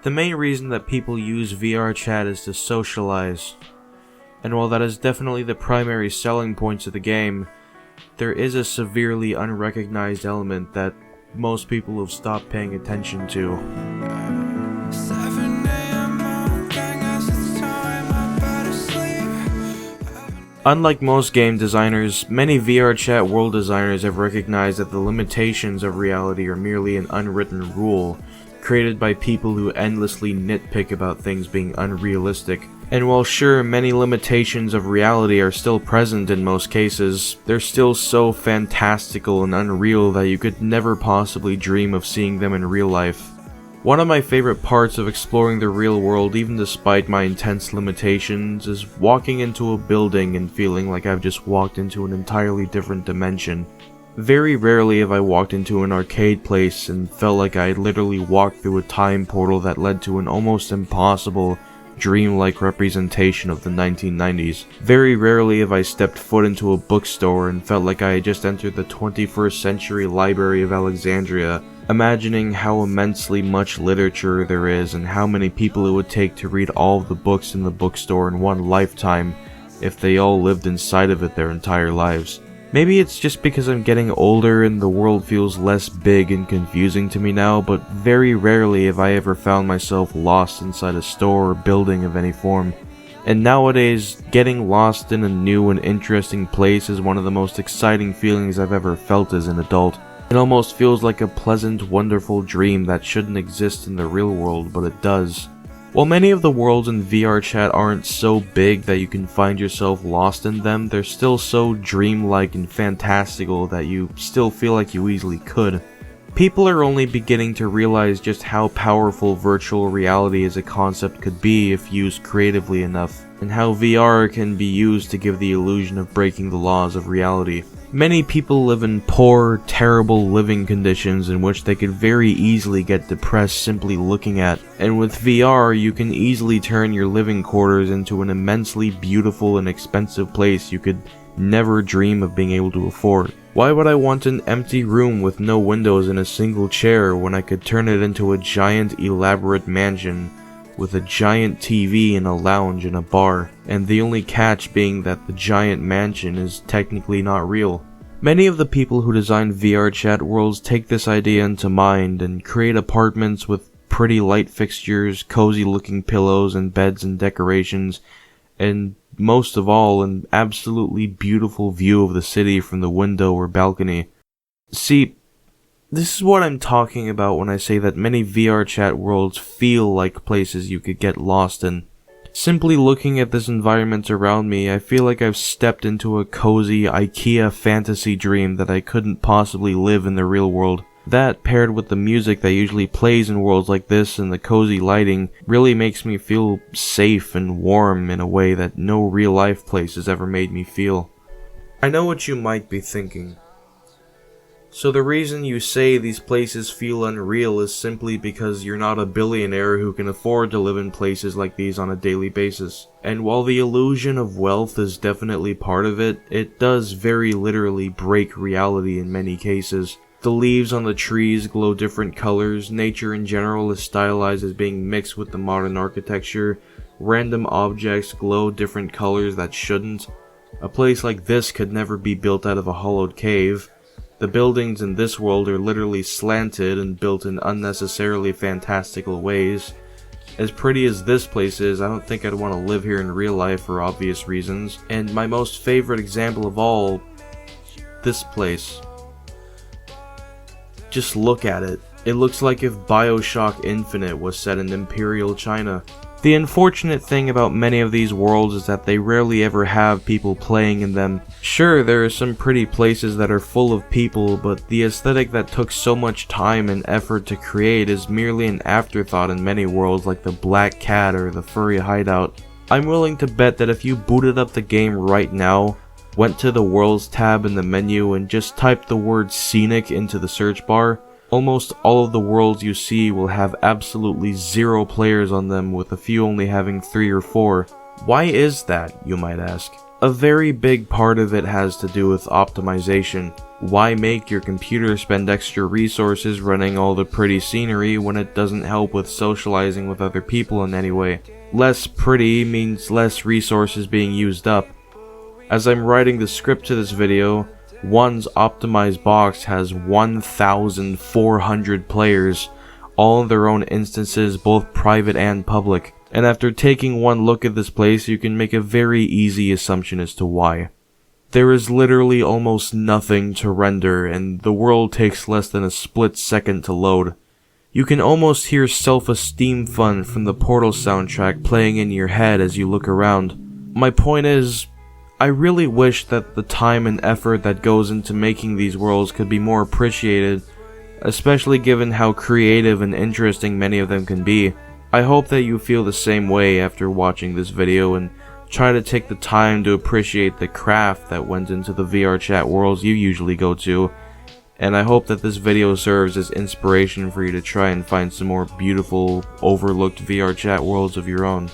The main reason that people use VRChat is to socialize, and while that is definitely the primary selling points of the game, there is a severely unrecognized element that most people have stopped paying attention to. Unlike most game designers, many VRChat world designers have recognized that the limitations of reality are merely an unwritten rule, created by people who endlessly nitpick about things being unrealistic. And while sure, many limitations of reality are still present in most cases, they're still so fantastical and unreal that you could never possibly dream of seeing them in real life. One of my favorite parts of exploring the real world, even despite my intense limitations, is walking into a building and feeling like I've just walked into an entirely different dimension. Very rarely have I walked into an arcade place and felt like I had literally walked through a time portal that led to an almost impossible, dreamlike representation of the 1990s. Very rarely have I stepped foot into a bookstore and felt like I had just entered the 21st century Library of Alexandria, imagining how immensely much literature there is and how many people it would take to read all of the books in the bookstore in one lifetime if they all lived inside of it their entire lives. Maybe it's just because I'm getting older and the world feels less big and confusing to me now, but very rarely have I ever found myself lost inside a store or building of any form. And nowadays, getting lost in a new and interesting place is one of the most exciting feelings I've ever felt as an adult. It almost feels like a pleasant, wonderful dream that shouldn't exist in the real world, but it does. While many of the worlds in VRChat aren't so big that you can find yourself lost in them, they're still so dreamlike and fantastical that you still feel like you easily could. People are only beginning to realize just how powerful virtual reality as a concept could be if used creatively enough, and how VR can be used to give the illusion of breaking the laws of reality. Many people live in poor, terrible living conditions in which they could very easily get depressed simply looking at, and with VR you can easily turn your living quarters into an immensely beautiful and expensive place you could never dream of being able to afford. Why would I want an empty room with no windows and a single chair when I could turn it into a giant elaborate mansion with a giant TV and a lounge and a bar, and the only catch being that the giant mansion is technically not real? Many of the people who design VRChat worlds take this idea into mind and create apartments with pretty light fixtures, cozy looking pillows and beds and decorations, and most of all, an absolutely beautiful view of the city from the window or balcony. See, this is what I'm talking about when I say that many VRChat worlds feel like places you could get lost in. Simply looking at this environment around me, I feel like I've stepped into a cozy IKEA fantasy dream that I couldn't possibly live in the real world. That, paired with the music that usually plays in worlds like this and the cozy lighting, really makes me feel safe and warm in a way that no real-life place has ever made me feel. I know what you might be thinking. So the reason you say these places feel unreal is simply because you're not a billionaire who can afford to live in places like these on a daily basis. And while the illusion of wealth is definitely part of it, it does very literally break reality in many cases. The leaves on the trees glow different colors, nature in general is stylized as being mixed with the modern architecture, random objects glow different colors that shouldn't. A place like this could never be built out of a hollowed cave. The buildings in this world are literally slanted and built in unnecessarily fantastical ways. As pretty as this place is, I don't think I'd want to live here in real life for obvious reasons. And my most favorite example of all, this place. Just look at it. It looks like if BioShock Infinite was set in Imperial China. The unfortunate thing about many of these worlds is that they rarely ever have people playing in them. Sure, there are some pretty places that are full of people, but the aesthetic that took so much time and effort to create is merely an afterthought in many worlds like the Black Cat or the Furry Hideout. I'm willing to bet that if you booted up the game right now, went to the Worlds tab in the menu and just typed the word scenic into the search bar, almost all of the worlds you see will have absolutely 0 players on them, with a few only having 3 or 4. Why is that, you might ask? A very big part of it has to do with optimization. Why make your computer spend extra resources running all the pretty scenery when it doesn't help with socializing with other people in any way? Less pretty means less resources being used up. As I'm writing the script to this video, one's optimized box has 1,400 players, all in their own instances, both private and public. And after taking one look at this place, you can make a very easy assumption as to why. There is literally almost nothing to render, and the world takes less than a split second to load. You can almost hear Self-Esteem Fund from the Portal soundtrack playing in your head as you look around. My point is, I really wish that the time and effort that goes into making these worlds could be more appreciated, especially given how creative and interesting many of them can be. I hope that you feel the same way after watching this video and try to take the time to appreciate the craft that went into the VRChat worlds you usually go to, and I hope that this video serves as inspiration for you to try and find some more beautiful, overlooked VRChat worlds of your own.